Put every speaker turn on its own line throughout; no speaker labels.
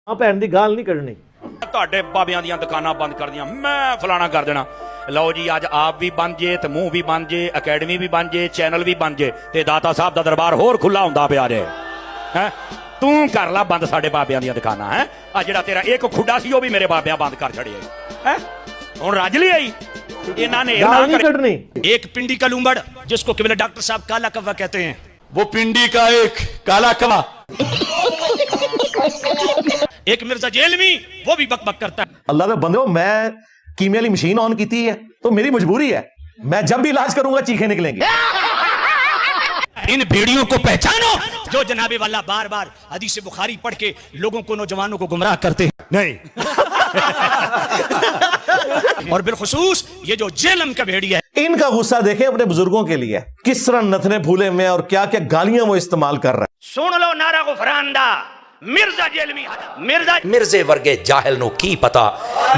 ਭੈਣ ਦੀ ਗਾਲ ਨਹੀਂ ਕੱਢਣੀ।
ਤੁਹਾਡੇ ਬਾਬਿਆਂ ਦੀਆਂ ਦੁਕਾਨਾਂ ਬੰਦ ਕਰ ਦੀਆਂ, ਮੈਂ ਫਲਾਣਾ ਕਰ ਦੇਣਾ। ਲਓ ਜੀ, ਅੱਜ ਆਪ ਵੀ ਬਣ ਜੇ ਤੇ ਮੂੰਹ ਵੀ ਬਣ ਜੇ, ਅਕੈਡਮੀ ਵੀ ਬਣ ਜੇ, ਚੈਨਲ ਵੀ ਬਣ ਜੇ ਤੇ ਦਾਤਾ ਸਾਹਿਬ ਦਾ ਦਰਬਾਰ ਹੋਰ ਖੁੱਲਾ ਹੁੰਦਾ ਪਿਆ ਜੇ। ਹੈ ਤੂੰ ਕਰ ਲਾ ਬੰਦ ਸਾਡੇ ਬਾਬਿਆਂ ਦੀਆਂ ਦੁਕਾਨਾਂ। ਹੈ ਆ ਜਿਹੜਾ ਤੇਰਾ ਇੱਕ ਖੁੱਡਾ ਸੀ ਉਹ ਵੀ ਮੇਰੇ ਬਾਬਿਆਂ ਬੰਦ ਕਰ ਛੜਿਆ। ਹੈ ਹੁਣ ਰੱਜ ਲਈ ਆਈ ਇਹਨਾਂ ਨੇ
ਗਾਲ ਨਹੀਂ ਕੱਢਣੀ।
एक पिंडी का लूंबड़ जिसको केवल डॉक्टर साहब काला कौवा कहते हैं,
वो पिंडी का एक काला कवा,
एक मिर्जा जेलमी वो भी बक बक करता है।
अल्लाह दे बंदे, मैं कीमे वाली मशीन ऑन की है तो मेरी मजबूरी है, मैं जब भी इलाज करूंगा चीखें निकलेंगी।
इन भेड़ियों को पहचानो जो जनाबे वाला बार बार हदीस बुखारी पढ़ के लोगों को, नौजवानों को गुमराह करते हैं।
नहीं
और बिलखुसूस ये जो जेलम का भेड़िया है,
इनका गुस्सा देखें अपने बुजुर्गों के लिए, किस तरह नथने फूले में और क्या क्या गालियां वो इस्तेमाल कर रहे हैं।
ਸੁਣ ਲਓ ਨਾਰਾ ਗੁਫਰਾਨ ਦਾ। ਮਿਰਜ਼ਾ ਜੇਲਮੀ ਮਿਰਜ਼ੇ ਵਰਗੇ ਜਾਹਿਲ ਨੂੰ ਕੀ ਪਤਾ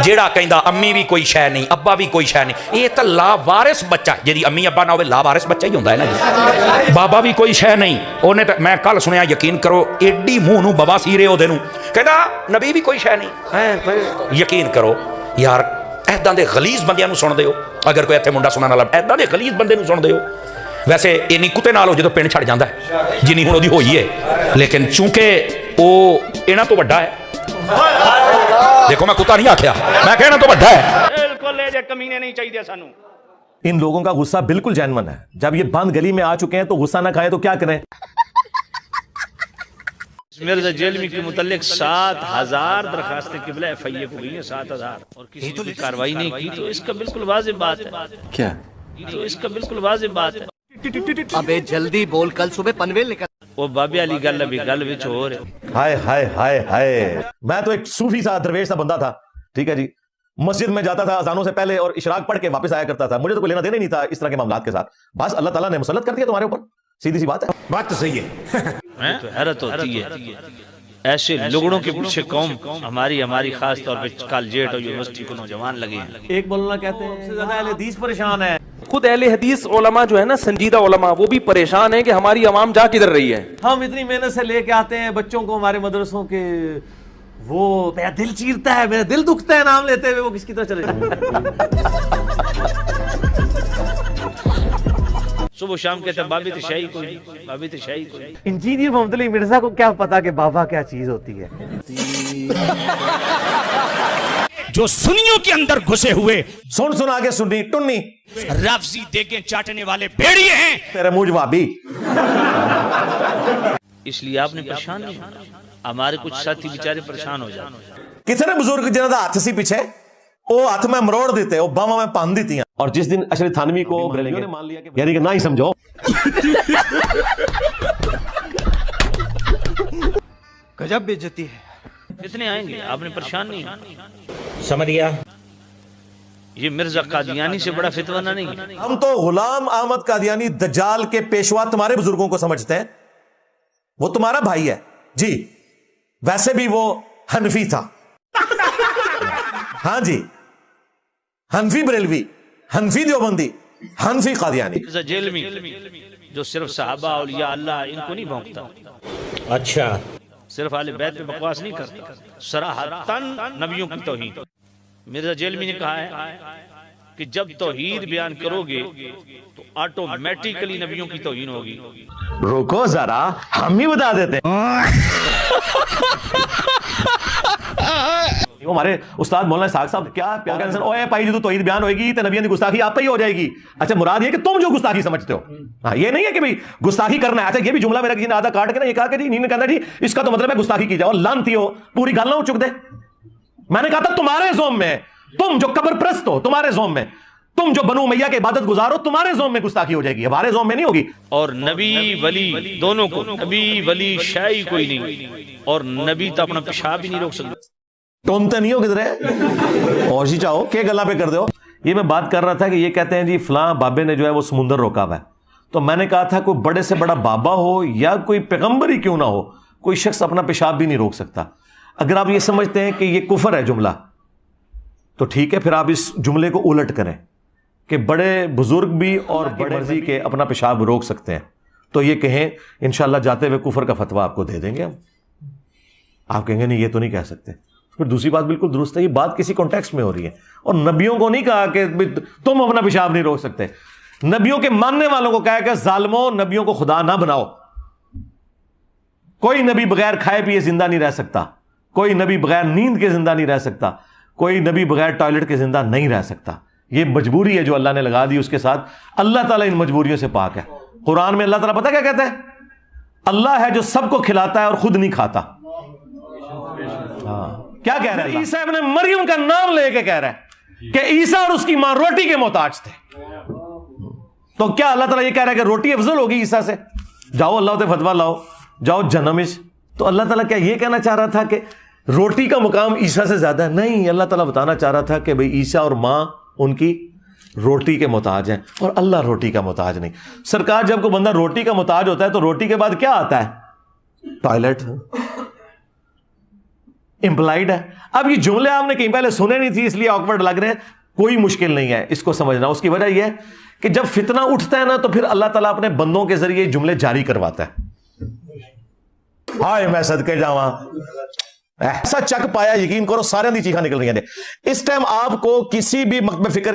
ਜਿਹੜਾ ਕਹਿੰਦਾ ਅੰਮੀ ਵੀ ਕੋਈ ਸ਼ੈ ਨਹੀਂ, ਅੱਬਾ ਵੀ ਕੋਈ ਸ਼ੈ ਨਹੀਂ। ਇਹ ਤਾਂ ਲਾਵਾਰਿਸ ਬੱਚਾ, ਜਿਹਦੀ ਅੰਮੀ ਅੱਬਾ ਨਾ ਹੋਵੇ ਲਾਵਾਰਿਸ ਬੱਚਾ ਹੀ ਹੁੰਦਾ ਹੈ ਨਾ ਜੀ। ਬਾਬਾ ਵੀ ਕੋਈ ਸ਼ੈ ਨਹੀਂ। ਉਹਨੇ ਤਾਂ ਮੈਂ ਕੱਲ ਸੁਣਿਆ, ਯਕੀਨ ਕਰੋ, ਏਡੀ ਮੂੰਹ ਨੂੰ ਬਵਾ ਸੀਰੇ ਉਹਦੇ ਨੂੰ, ਕਹਿੰਦਾ ਨਬੀ ਵੀ ਕੋਈ ਸ਼ੈ ਨਹੀਂ ਹੈ। ਯਕੀਨ ਕਰੋ ਯਾਰ, ਐਦਾਂ ਦੇ ਗਲੀਜ਼ ਬੰਦਿਆਂ ਨੂੰ ਸੁਣਦੇ ਹੋ। ਅਗਰ ਕੋਈ ਇੱਥੇ ਮੁੰਡਾ ਸੁਣਨ ਵਾਲਾ ਐਦਾਂ ਦੇ ਗਲੀਜ਼ ਬੰਦੇ ਨੂੰ ਸੁਣਦੇ ਹੋ। ਵੈਸੇ ਇੰਨੀ ਕੁੱਤੇ ਨਾਲ ਹੋ ਜਦੋਂ ਪਿੰਡ ਛੱਡ ਜਾਂਦਾ ਜਿੰਨੀ ਹੁਣ ਉਹਦੀ ਹੋਈ ਹੈ, ਲੇਕਿਨ ਚੂੰਕਿ ਉਹ ਇਹਨਾਂ ਤੋਂ ਵੱਡਾ ਹੈ। ਦੇਖੋ ਮੈਂ ਕੁੱਤਾ ਨਹੀਂ ਆਖਿਆ, ਮੈਂ ਕਿਹਾ ਇਹਨਾਂ ਤੋਂ ਵੱਡਾ ਹੈ। ਬਿਲਕੁਲ ਇਹ ਜੇ ਕਮੀਨੇ ਨਹੀਂ ਚਾਹੀਦੇ ਸਾਨੂੰ।
इन लोगों का गुस्सा बिल्कुल जेन्युइन है। जब ये बंद गली में आ चुके हैं तो गुस्सा ना खाए तो क्या करें।
मिर्जा जेलमी के मुतल्लिक 7,000 दरखास्तें किबला FIA को गई हैं, 7,000, और किसी ने कार्रवाई नहीं की। तो इसका बिल्कुल वाजिब बात है।
क्या?
तो इसका बिल्कुल वाजिब बात है।
अबे जल्दी बोल, कल सुबह पनवेल निकल।
वो बाबे वाली गल अभी गल विच हो रहे।
हाय हाय हाय हाय, मैं तो एक सूफी सा दरवेश सा बंदा था, ठीक है जी। मस्जिद में जाता था अजानों से पहले और इशराक पढ़ के वापस आया करता था। मुझे तो कोई लेना देना ही नहीं था इस तरह के मामलात के साथ। बस अल्लाह ताला ने मुसल्लत कर दिया तुम्हारे ऊपर, सीधी सी बात है।
बात तो सही है।
तो हैरत होती है, ऐसे लुगड़ों के पीछे कौम हमारी खास तौर पे कॉलेज और यूनिवर्सिटी को नौजवान लगे हैं।
एक मौलाना कहते हैं सबसे ज्यादा अहले हदीस परेशान है।
खुद अहले हदीस उलमा जो है ना, संजीदा उलमा, वो भी परेशान है कि हमारी आवाम जा किधर रही है।
हम इतनी मेहनत से लेके आते हैं बच्चों को हमारे मदरसों के, वो मेरा दिल चीरता है, मेरा दिल दुखता है नाम लेते हुए वो किसकी तरह चले
सुबह शाम कहते हैं बाबी तशाही कोई, बाबी तशाही कोई।
इंजीनियर मोहम्मद अली मिर्जा को क्या पता कि बाबा क्या चीज होती है।
जो सुनियों के अंदर घुसे हुए
सुन सुन आगे सुननी टुन्नी
राफजी देके चाटने वाले भेड़िए हैं।
तेरे मुंह जवाबी।
इसलिए आपने परेशान नहीं होना, हमारे कुछ साथी बेचारे परेशान हो जाते।
कितने बुजुर्ग जिन्हों का हाथ सी पीछे वो हाथ में मरोड़ देते, वो बावा में पान दी। और जिस दिन अशरफ थानवी को ने मान लिया कि यानी कि ना ही समझो,
गजब बेइज्जती है।
कितने आएंगे, आपने परेशान नहीं होना।
समझ गया।
ये मिर्जा कादियानी से बड़ा फितवाना नहीं है।
हम तो गुलाम अहमद कादियानी दज्जाल के पेशवा तुम्हारे बुजुर्गों को समझते हैं। वो तुम्हारा भाई है जी, वैसे भी वो हनफी था। हाँ जी, हनफी बरेलवी, हनफी देवबंदी, हनफी कादियानी।
मिर्जा जेलमी जो सिर्फ सहाबा औलिया अल्लाह इनको नहीं भौंकता।
अच्छा,
सिर्फ आले बैत पे बकवास नहीं करता, सराहतन नबियों की तौहीद। मिर्जा जेलमी ने कहा है कि जब तौहीद बयान करोगे तो ऑटोमेटिकली नबियों की तौहीन होगी।
रुको जरा, हम ही बता देते हैं। हमारे उस्ताद मौलाना साग साहब क्या प्यार का, ओए भाई जी, तो तौहीद बयान होगी तो नबियों की गुस्ताखी आप पे ही हो जाएगी। अच्छा, मुराद ये कि तुम जो गुस्ताखी समझते हो। हाँ, ये नहीं है कि भाई गुस्ताखी करना है। अच्छा, ये भी जुमला मेरा किसी ने आधा काट के ना ये कहा कि जी नहीं कहता जी इसका तो मतलब है गुस्ताखी की जाओ, लानती हो, पूरी गल ना चुक दे। मैंने कहा था तुम्हारे जोम में, तुम जो कब्र प्रस्त हो तुम्हारे जोम में, तुम जो बनु मैया के इबादत गुजारो तुम्हारे जोम में गुस्ताखी हो जाएगी, हमारे जोम में नहीं होगी।
और नबी वली दोनों को, नबी वली शाही कोई नहीं, और नबी तो अपना पेशाब भी नहीं रोक सकता।
टोनते नहीं हो किधर और जी चाहो क्या गला पे कर दो। ये मैं बात कर रहा था कि ये कहते हैं जी फलां बाबे ने जो है वो समुंदर रोका हुआ है। तो मैंने कहा था कोई बड़े से बड़ा बाबा हो या कोई पैगंबर ही क्यों ना हो, कोई शख्स अपना पेशाब भी नहीं रोक सकता। अगर आप ये समझते हैं कि ये कुफर है जुमला, तो ठीक है, फिर आप इस जुमले को उलट करें कि बड़े बुजुर्ग भी और बड़े मर्जी के अपना पेशाब रोक सकते हैं। तो ये कहें इंशाल्लाह जाते हुए कुफर का फतवा आपको दे देंगे हम। آپ کہیں گے نہیں یہ تو نہیں کہہ سکتے. پھر دوسری بات بالکل درست ہے, یہ بات کسی کانٹیکسٹ میں ہو رہی ہے, اور نبیوں کو نہیں کہا کہ تم اپنا پیشاب نہیں روک سکتے. نبیوں کے ماننے والوں کو کہا کہ ظالموں نبیوں کو خدا نہ بناؤ. کوئی نبی بغیر کھائے پیے زندہ نہیں رہ سکتا, کوئی نبی بغیر نیند کے زندہ نہیں رہ سکتا, کوئی نبی بغیر ٹوائلٹ کے زندہ نہیں رہ سکتا. یہ مجبوری ہے جو اللہ نے لگا دی, اس کے ساتھ اللہ تعالیٰ ان مجبوریوں سے پاک ہے. قرآن میں اللہ تعالیٰ پتہ کیا کہتا ہے؟ اللہ ہے جو سب کو کھلاتا ہے اور خود نہیں کھاتا. کیا کہہ رہا ہے؟ عیسیٰ ابن مریم کا نام لے کے کہہ رہا ہے کہ عیسیٰ اور اس کی ماں روٹی کے محتاج تھے. تو کیا اللہ تعالیٰ یہ کہہ رہا ہے کہ روٹی افضل ہوگی عیسیٰ سے؟ جاؤ اللہ سے فتویٰ لاؤ, جاؤ جنمش. تو اللہ تعالیٰ کیا یہ کہنا چاہ رہا تھا کہ روٹی کا مقام عیسیٰ سے زیادہ ہے؟ نہیں, اللہ تعالیٰ بتانا چاہ رہا تھا کہ بھئی عیسیٰ اور ماں ان کی روٹی کے محتاج ہیں اور اللہ روٹی کا محتاج نہیں. سرکار جب کوئی بندہ روٹی کا محتاج ہوتا ہے تو روٹی کے بعد کیا آتا ہے؟ ٹوائلٹ. امپلائڈ ہے. اب یہ جملے آپ نے کہیں پہلے سنے نہیں تھی اس لیے آکورڈ لگ رہے ہیں, کوئی مشکل نہیں ہے اس کو سمجھنا. اس کی وجہ یہ ہے کہ جب فتنہ اٹھتا ہے نا تو پھر اللہ تعالیٰ اپنے بندوں کے ذریعے جملے جاری کرواتا ہے. ہائے میں صدقے جاواں, ایسا چک پایا, یقین کرو سارے دی چیخاں نکل رہی ہیں. اس ٹائم آپ کو کسی بھی مکتب فکر